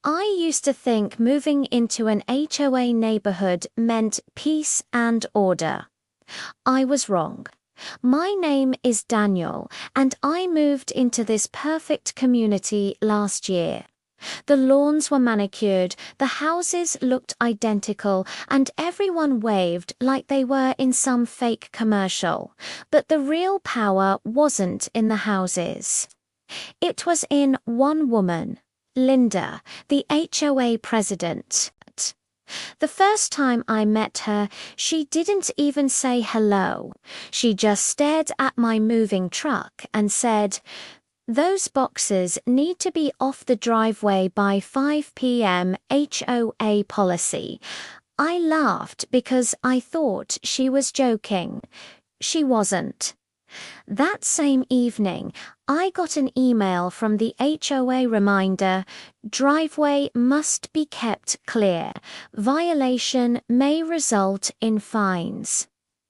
I used to think moving into an HOA neighborhood meant peace and order. I was wrong. My name is Daniel, and I moved into this perfect community last year. The lawns were manicured, the houses looked identical, and everyone waved like they were in some fake commercial. But the real power wasn't in the houses. It was in one woman, Linda, the HOA president. The first time I met her, she didn't even say hello. She just stared at my moving truck and said, "Those boxes need to be off the driveway by 5 p.m. HOA policy." I laughed because I thought she was joking. She wasn't. That same evening, I got an email from the HOA reminder, "Driveway must be kept clear. Violation may result in fines."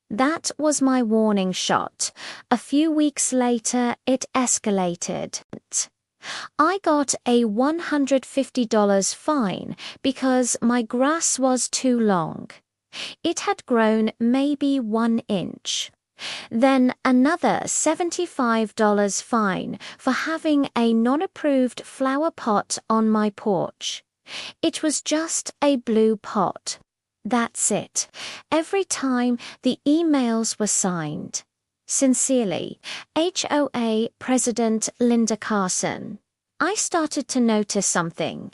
That was my warning shot. A few weeks later, it escalated. I got a $150 fine because my grass was too long. It had grown maybe 1 inch. Then another $75 fine for having a non-approved flower pot on my porch. It was just a blue pot. That's it. Every time the emails were signed. Sincerely, HOA President Linda Carson. I started to notice something.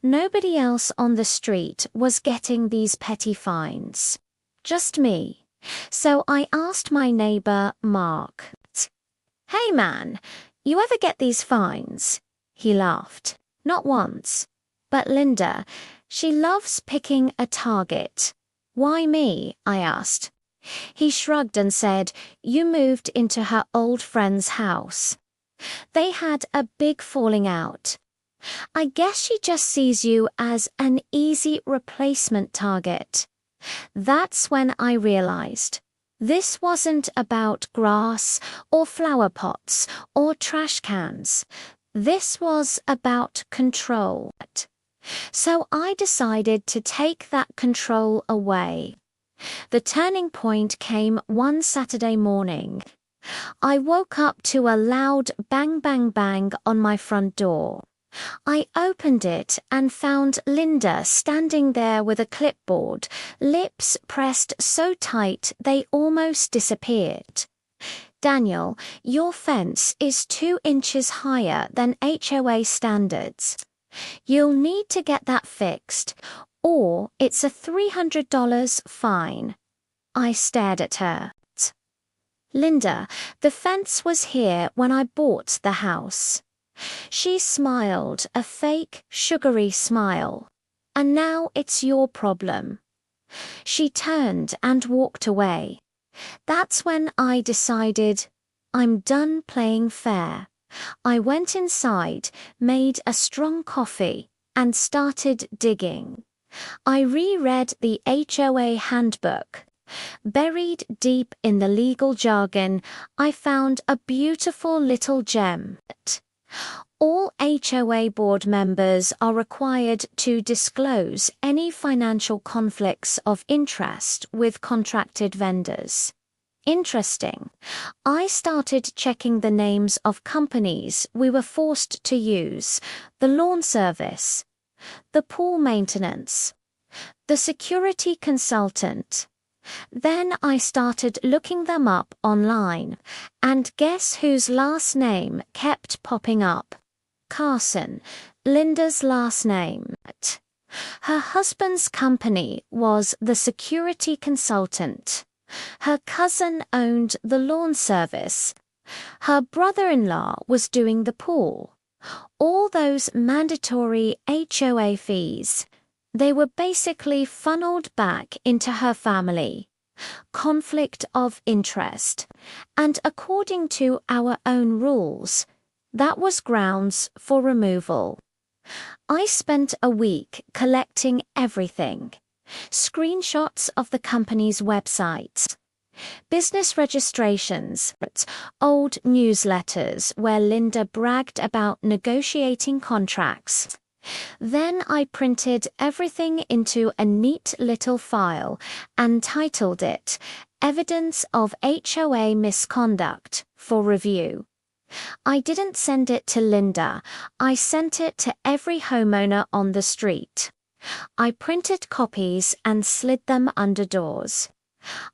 Nobody else on the street was getting these petty fines. Just me. So I asked my neighbor, Mark, "Hey man, you ever get these fines?" He laughed. "Not once." But Linda, she loves picking a target. "Why me?" I asked. He shrugged and said, "You moved into her old friend's house. They had a big falling out. I guess she just sees you as an easy replacement target." That's when I realized this wasn't about grass or flower pots or trash cans. This was about control. So I decided to take that control away. The turning point came one Saturday morning. I woke up to a loud bang bang bang on my front door. I opened it and found Linda standing there with a clipboard, lips pressed so tight they almost disappeared. "Daniel, your fence is 2 inches higher than HOA standards. You'll need to get that fixed, or it's a $300 fine." I stared at her. "Linda, the fence was here when I bought the house." She smiled, a fake, sugary smile. "And now it's your problem." She turned and walked away. That's when I decided, I'm done playing fair. I went inside, made a strong coffee, and started digging. I reread the HOA handbook. Buried deep in the legal jargon, I found a beautiful little gem. All HOA board members are required to disclose any financial conflicts of interest with contracted vendors. Interesting. I started checking the names of companies we were forced to use: the lawn service, the pool maintenance, the security consultant. Then I started looking them up online, and guess whose last name kept popping up? Carson, Linda's last name. Her husband's company was the security consultant. Her cousin owned the lawn service. Her brother-in-law was doing the pool. All those mandatory HOA fees. They were basically funneled back into her family. Conflict of interest. And according to our own rules, that was grounds for removal. I spent a week collecting everything. Screenshots of the company's website, Business registrations, old newsletters where Linda bragged about negotiating contracts. Then I printed everything into a neat little file and titled it Evidence of HOA Misconduct for review. I didn't send it to Linda, I sent it to every homeowner on the street. I printed copies and slid them under doors.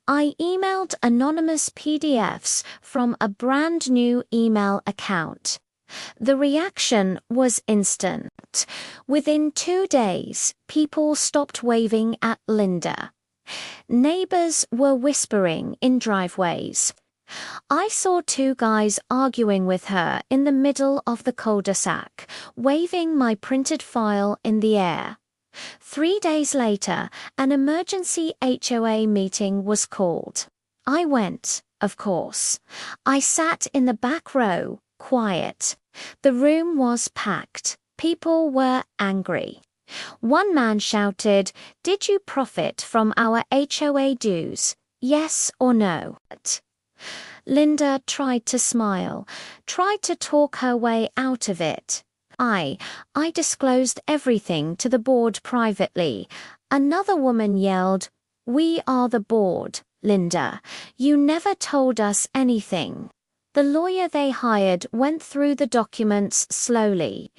I emailed anonymous PDFs from a brand new email account. The reaction was instant. Within 2 days, people stopped waving at Linda. Neighbors were whispering in driveways. I saw 2 guys arguing with her in the middle of the cul-de-sac, waving my printed file in the air. 3 days later, an emergency HOA meeting was called. I went, of course. I sat in the back row, quiet. The room was packed. People were angry. One man shouted, "Did you profit from our HOA dues? Yes or no?" Linda tried to smile, tried to talk her way out of it. I disclosed everything to the board privately. Another woman yelled, "We are the board, Linda. You never told us anything." The lawyer they hired went through the documents slowly.